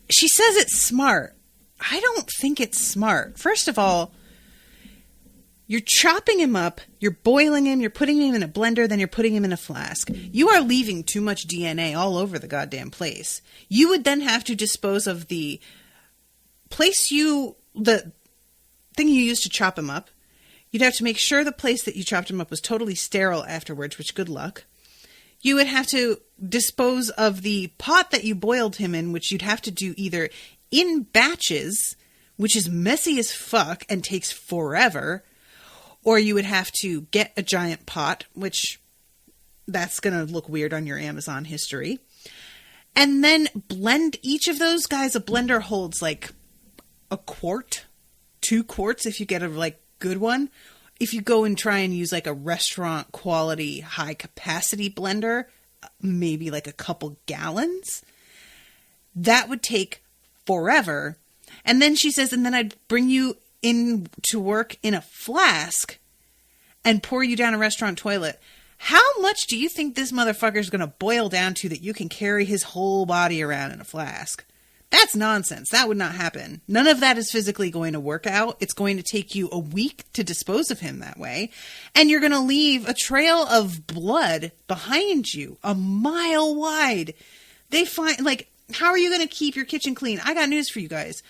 she says it's smart. I don't think it's smart. First of all, you're chopping him up, you're boiling him, you're putting him in a blender, then you're putting him in a flask. You are leaving too much DNA all over the goddamn place. You would then have to dispose of the thing you used to chop him up. You'd have to make sure the place that you chopped him up was totally sterile afterwards, which good luck. You would have to dispose of the pot that you boiled him in, which you'd have to do either in batches, which is messy as fuck and takes forever, or you would have to get a giant pot, which that's going to look weird on your Amazon history, and then blend each of those guys. A blender holds like a quart, 2 quarts if you get a like good one. If you go and try and use like a restaurant quality high capacity blender, maybe like a couple gallons, that would take forever. And then she says, and then I'd bring you in to work in a flask and pour you down a restaurant toilet. How much do you think this motherfucker's going to boil down to that you can carry his whole body around in a flask? That's nonsense. That would not happen. None of that is physically going to work out. It's going to take you a week to dispose of him that way. And you're going to leave a trail of blood behind you, a mile wide. They find, like, how are you going to keep your kitchen clean? I got news for you guys.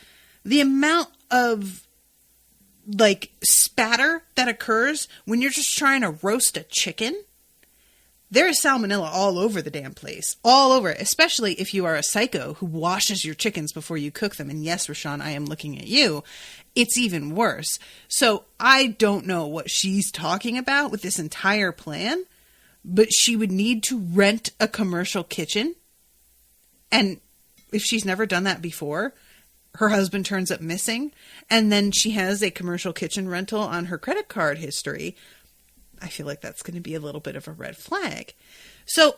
The amount of, like, spatter that occurs when you're just trying to roast a chicken, there is salmonella all over the damn place. All over it. Especially if you are a psycho who washes your chickens before you cook them. And yes, Rashawn, I am looking at you. It's even worse. So I don't know what she's talking about with this entire plan, but she would need to rent a commercial kitchen. And if she's never done that before, her husband turns up missing, and then she has a commercial kitchen rental on her credit card history, I feel like that's going to be a little bit of a red flag. So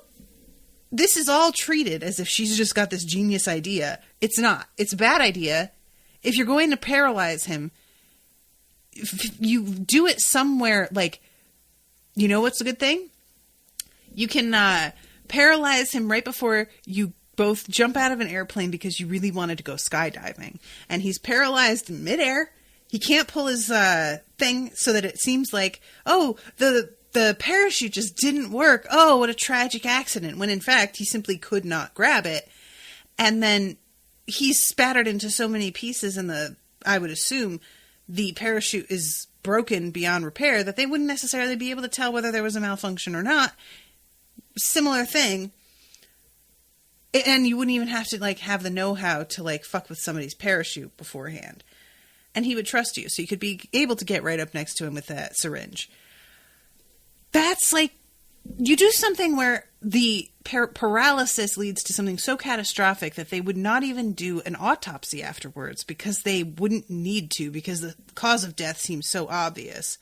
this is all treated as if she's just got this genius idea. It's not. It's a bad idea. If you're going to paralyze him, if you do it somewhere, like, you know what's a good thing? You can paralyze him right before you both jump out of an airplane because you really wanted to go skydiving. And he's paralyzed in midair. He can't pull his thing so that it seems like, oh, the parachute just didn't work. Oh, what a tragic accident. When in fact, he simply could not grab it. And then he's spattered into so many pieces and I would assume the parachute is broken beyond repair that they wouldn't necessarily be able to tell whether there was a malfunction or not. Similar thing. And you wouldn't even have to like have the know-how to like fuck with somebody's parachute beforehand. And he would trust you. So you could be able to get right up next to him with that syringe. That's like, you do something where the paralysis leads to something so catastrophic that they would not even do an autopsy afterwards because they wouldn't need to, because the cause of death seems so obvious.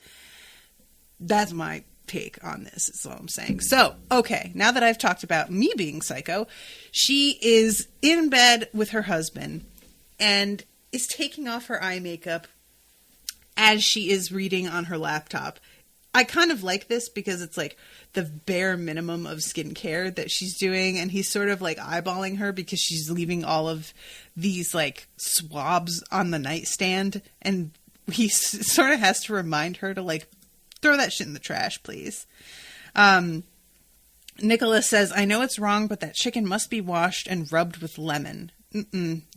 That's my take on this, is all I'm saying. So, okay, now that I've talked about me being psycho, she is in bed with her husband and is taking off her eye makeup as she is reading on her laptop. I kind of like this because it's like the bare minimum of skincare that she's doing, and he's sort of like eyeballing her because she's leaving all of these like swabs on the nightstand, and he sort of has to remind her to like throw that shit in the trash, please. Nicholas says, I know it's wrong, but that chicken must be washed and rubbed with lemon.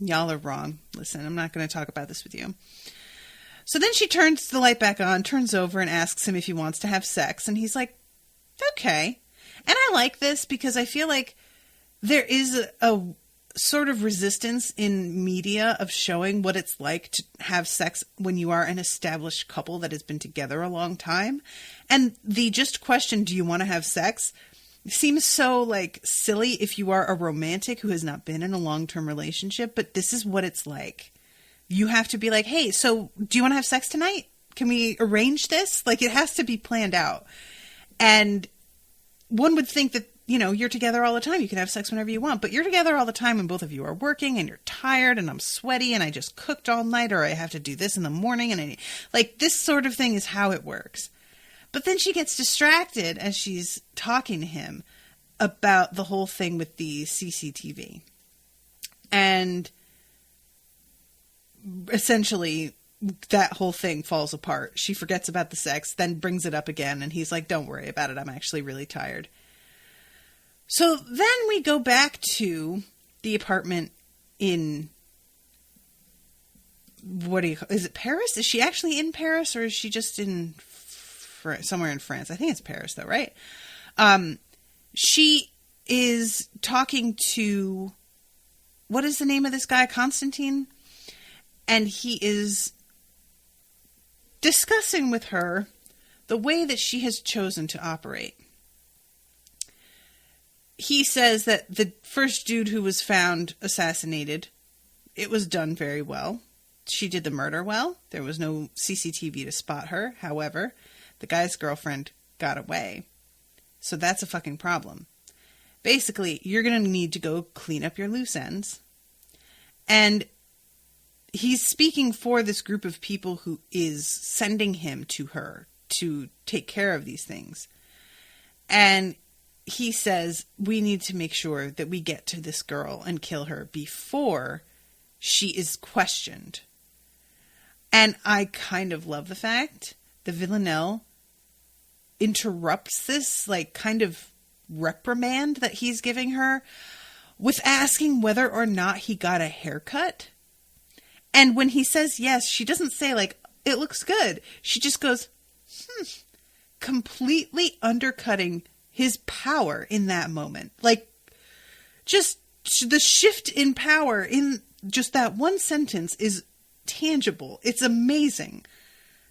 Y'all are wrong. Listen, I'm not going to talk about this with you. So then she turns the light back on, turns over and asks him if he wants to have sex. And he's like, okay. And I like this because I feel like there is a sort of resistance in media of showing what it's like to have sex when you are an established couple that has been together a long time. And the just question, do you want to have sex, seems so like silly if you are a romantic who has not been in a long-term relationship, but this is what it's like. You have to be like, hey, so do you want to have sex tonight? Can we arrange this? Like, it has to be planned out. And one would think that, you know, you're together all the time. You can have sex whenever you want, but you're together all the time and both of you are working and you're tired and I'm sweaty and I just cooked all night, or I have to do this in the morning. And like, this sort of thing is how it works. But then she gets distracted as she's talking to him about the whole thing with the CCTV. And essentially that whole thing falls apart. She forgets about the sex, then brings it up again. And he's like, don't worry about it. I'm actually really tired. So then we go back to the apartment in, is it Paris? Is she actually in Paris, or is she just in somewhere in France? I think it's Paris though, right? She is talking to, what is the name of this guy? Constantine? And he is discussing with her the way that she has chosen to operate. He says that the first dude who was found assassinated, it was done very well. She did the murder well. There was no CCTV to spot her. However, the guy's girlfriend got away. So that's a fucking problem. Basically, you're going to need to go clean up your loose ends. And he's speaking for this group of people who is sending him to her to take care of these things. And he says, we need to make sure that we get to this girl and kill her before she is questioned. And I kind of love the fact that Villanelle interrupts this, like, kind of reprimand that he's giving her with asking whether or not he got a haircut. And when he says yes, she doesn't say, like, it looks good. She just goes, completely undercutting his power in that moment. Like, just the shift in power in just that one sentence is tangible. It's amazing.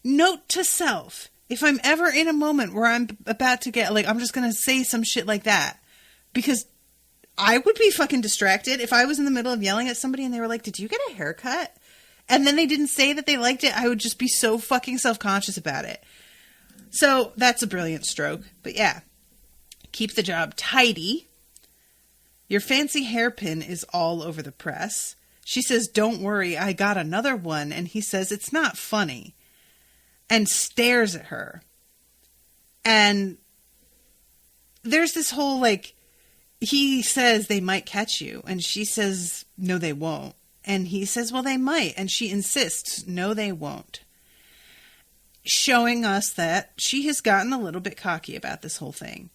Note to self, if I'm ever in a moment where I'm about to get, like, I'm just going to say some shit like that, because I would be fucking distracted if I was in the middle of yelling at somebody and they were like, did you get a haircut? And then they didn't say that they liked it. I would just be so fucking self-conscious about it. So that's a brilliant stroke. But yeah, keep the job tidy. Your fancy hairpin is all over the press. She says, don't worry, I got another one. And he says, it's not funny. And stares at her. And there's this whole, like, he says they might catch you. And she says, no, they won't. And he says, well, they might. And she insists, no, they won't. Showing us that she has gotten a little bit cocky about this whole thing.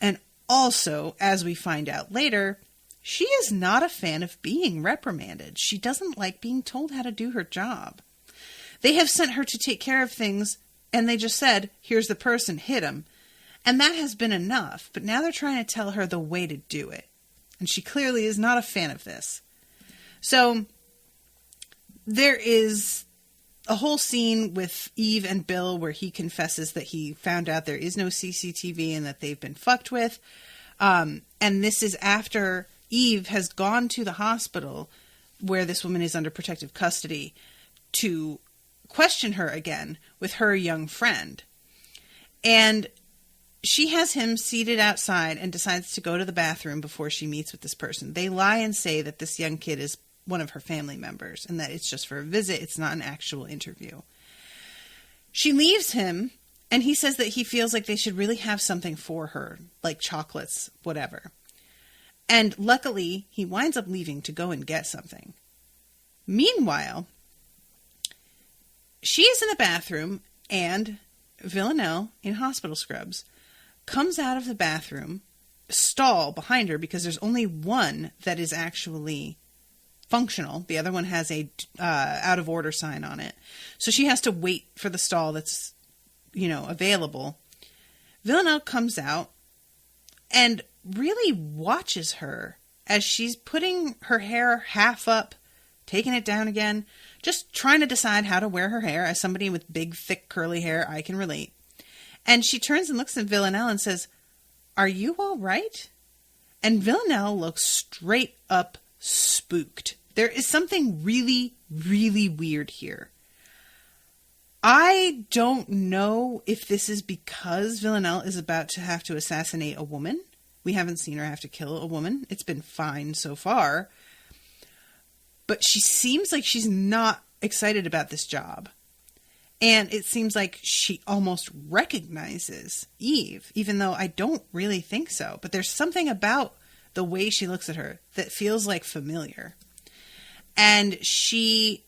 And also, as we find out later, she is not a fan of being reprimanded. She doesn't like being told how to do her job. They have sent her to take care of things, and they just said, here's the person, hit him. And that has been enough, but now they're trying to tell her the way to do it. And she clearly is not a fan of this. So, there is a whole scene with Eve and Bill where he confesses that he found out there is no CCTV and that they've been fucked with. And this is after Eve has gone to the hospital where this woman is under protective custody to question her again with her young friend. And she has him seated outside and decides to go to the bathroom before she meets with this person. They lie and say that this young kid is one of her family members and that it's just for a visit. It's not an actual interview. She leaves him and he says that he feels like they should really have something for her, like chocolates, whatever. And luckily, he winds up leaving to go and get something. Meanwhile, she is in the bathroom and Villanelle, in hospital scrubs, comes out of the bathroom stall behind her because there's only one that is actually functional. The other one has a out of order sign on it. So she has to wait for the stall that's, available. Villanelle comes out and really watches her as she's putting her hair half up, taking it down again, just trying to decide how to wear her hair. As somebody with big, thick, curly hair, I can relate. And she turns and looks at Villanelle and says, "Are you all right?" And Villanelle looks straight up spooked. There is something really, really weird here. I don't know if this is because Villanelle is about to have to assassinate a woman. We haven't seen her have to kill a woman. It's been fine so far. But she seems like she's not excited about this job. And it seems like she almost recognizes Eve, even though I don't really think so. But there's something about the way she looks at her that feels like familiar. And she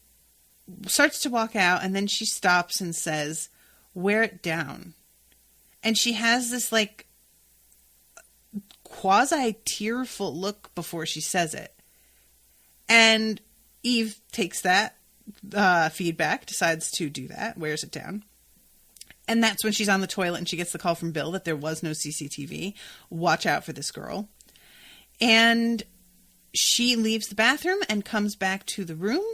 starts to walk out, and then she stops and says, "Wear it down." And she has this like quasi-tearful look before she says it. And Eve takes that feedback, decides to do that, wears it down. And that's when she's on the toilet and she gets the call from Bill that there was no CCTV. Watch out for this girl. And she leaves the bathroom and comes back to the room.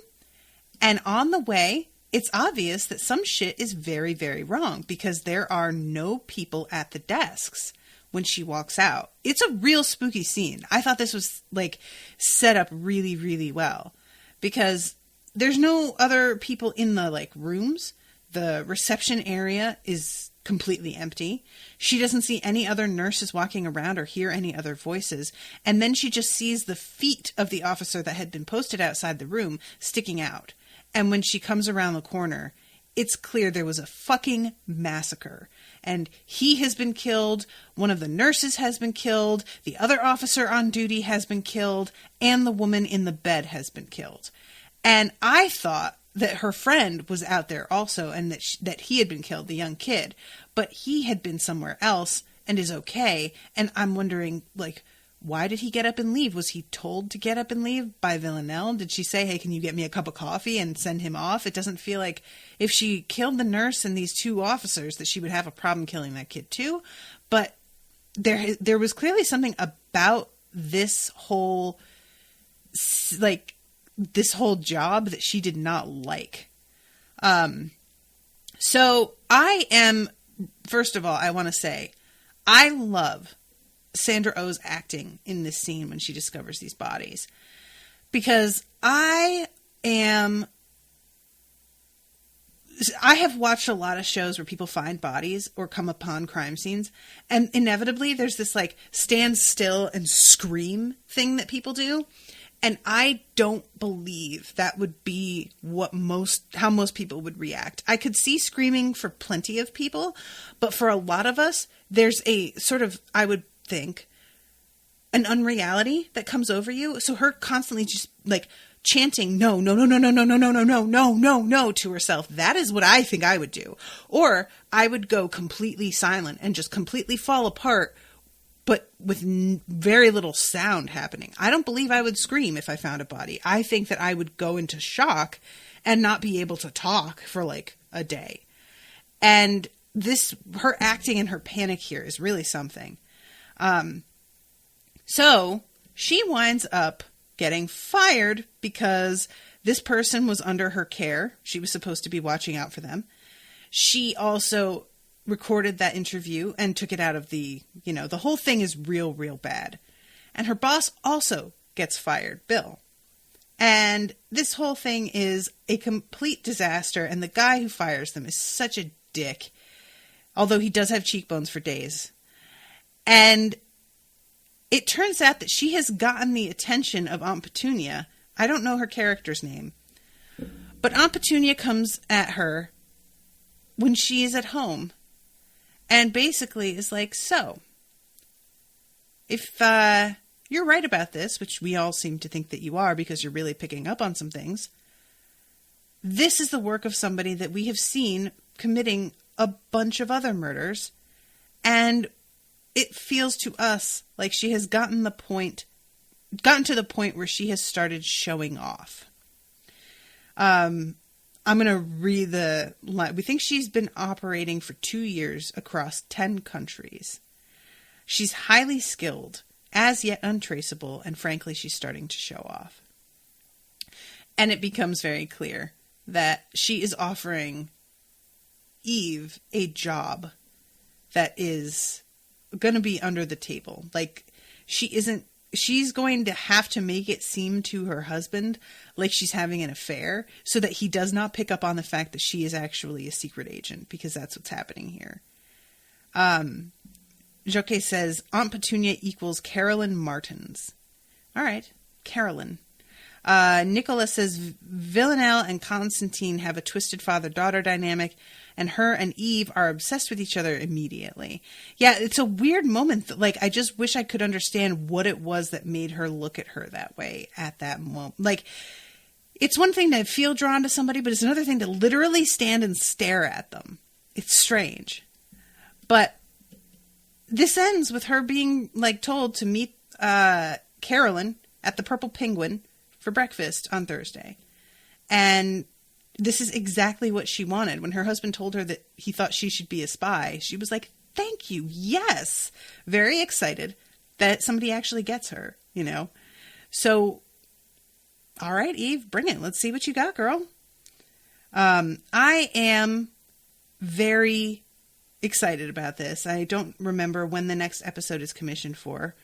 And on the way, it's obvious that some shit is very, very wrong because there are no people at the desks when she walks out. It's a real spooky scene. I thought this was like set up really, really well because there's no other people in the like rooms. The reception area is completely empty. She doesn't see any other nurses walking around or hear any other voices. And then she just sees the feet of the officer that had been posted outside the room sticking out. And when she comes around the corner, it's clear there was a fucking massacre. And he has been killed. One of the nurses has been killed. The other officer on duty has been killed. And the woman in the bed has been killed. And I thought that her friend was out there also and that he had been killed, the young kid. But he had been somewhere else and is okay. And I'm wondering, like, why did he get up and leave? Was he told to get up and leave by Villanelle? Did she say, "Hey, can you get me a cup of coffee," and send him off? It doesn't feel like if she killed the nurse and these two officers that she would have a problem killing that kid too. But there was clearly something about this whole, like, this whole job that she did not like. So I am, first of all, I want to say, I love Sandra Oh's acting in this scene when she discovers these bodies. Because I have watched a lot of shows where people find bodies or come upon crime scenes, and inevitably there's this like stand still and scream thing that people do. And I don't believe that would be how most people would react. I could see screaming for plenty of people, but for a lot of us, there's a sort of, I would think, an unreality that comes over you. So her constantly just like chanting, no, no, no, no, no, no, no, no, no, no, no, no, no to herself. That is what I think I would do. Or I would go completely silent and just completely fall apart, but with very little sound happening. I don't believe I would scream if I found a body. I think that I would go into shock and not be able to talk for like a day. And her acting and her panic here is really something. So she winds up getting fired because this person was under her care. She was supposed to be watching out for them. She also recorded that interview and took it out of the whole thing is real, real bad. And her boss also gets fired, Bill. And this whole thing is a complete disaster. And the guy who fires them is such a dick, although he does have cheekbones for days. And it turns out that she has gotten the attention of Aunt Petunia. I don't know her character's name, but Aunt Petunia comes at her when she is at home and basically is like, so, if you're right about this, which we all seem to think that you are because you're really picking up on some things, this is the work of somebody that we have seen committing a bunch of other murders, and it feels to us like she has gotten to the point where she has started showing off. I'm going to read the line. We think she's been operating for 2 years across 10 countries. She's highly skilled. as yet untraceable, and frankly, she's starting to show off. And it becomes very clear that she is offering Eve a job that is going to be under the table. Like, she's going to have to make it seem to her husband like she's having an affair so that he does not pick up on the fact that she is actually a secret agent, because that's what's happening here. Joke says, Aunt Petunia equals Carolyn Martins. All right, Carolyn. Nicola says, Villanelle and Constantine have a twisted father-daughter dynamic, and her and Eve are obsessed with each other immediately. Yeah, it's a weird moment. Like, I just wish I could understand what it was that made her look at her that way at that moment. Like, it's one thing to feel drawn to somebody, but it's another thing to literally stand and stare at them. It's strange. But this ends with her being, like, told to meet Carolyn at the Purple Penguin for breakfast on Thursday. And this is exactly what she wanted. When her husband told her that he thought she should be a spy, she was like, thank you, yes. Very excited that somebody actually gets her, you know. So, all right, Eve, bring it. Let's see what you got, girl. I am very excited about this. I don't remember when the next episode is commissioned for,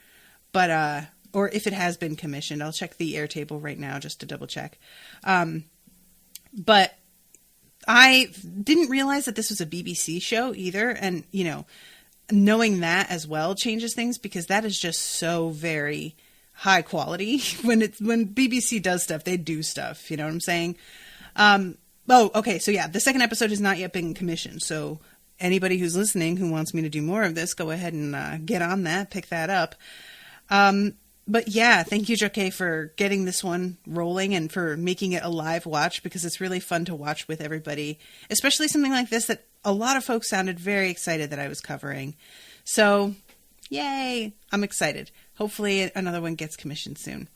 but or if it has been commissioned. I'll check the Airtable right now just to double check. But I didn't realize that this was a BBC show either. And, you know, knowing that as well changes things, because that is just so very high quality. When BBC does stuff, they do stuff. You know what I'm saying? Okay. So yeah, the second episode has not yet been commissioned. So anybody who's listening who wants me to do more of this, go ahead and get on that, pick that up. But yeah, thank you, Joke, for getting this one rolling and for making it a live watch, because it's really fun to watch with everybody, especially something like this that a lot of folks sounded very excited that I was covering. So, yay! I'm excited. Hopefully another one gets commissioned soon.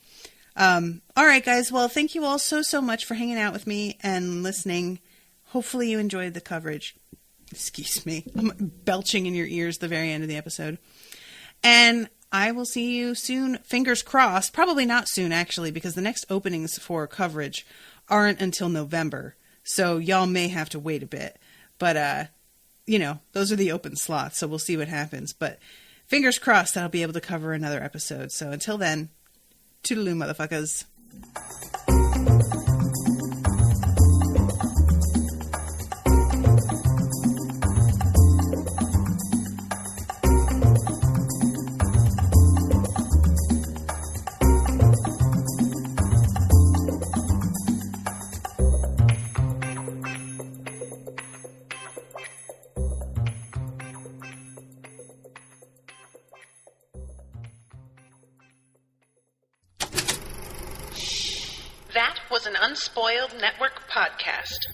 All right, guys. Well, thank you all so much for hanging out with me and listening. Hopefully you enjoyed the coverage. Excuse me. I'm belching in your ears the very end of the episode. And I will see you soon. Fingers crossed. Probably not soon, actually, because the next openings for coverage aren't until November. So y'all may have to wait a bit. But, you know, those are the open slots. So we'll see what happens. But fingers crossed that I'll be able to cover another episode. So until then, toodaloo, motherfuckers. That was an Unspoiled Network podcast.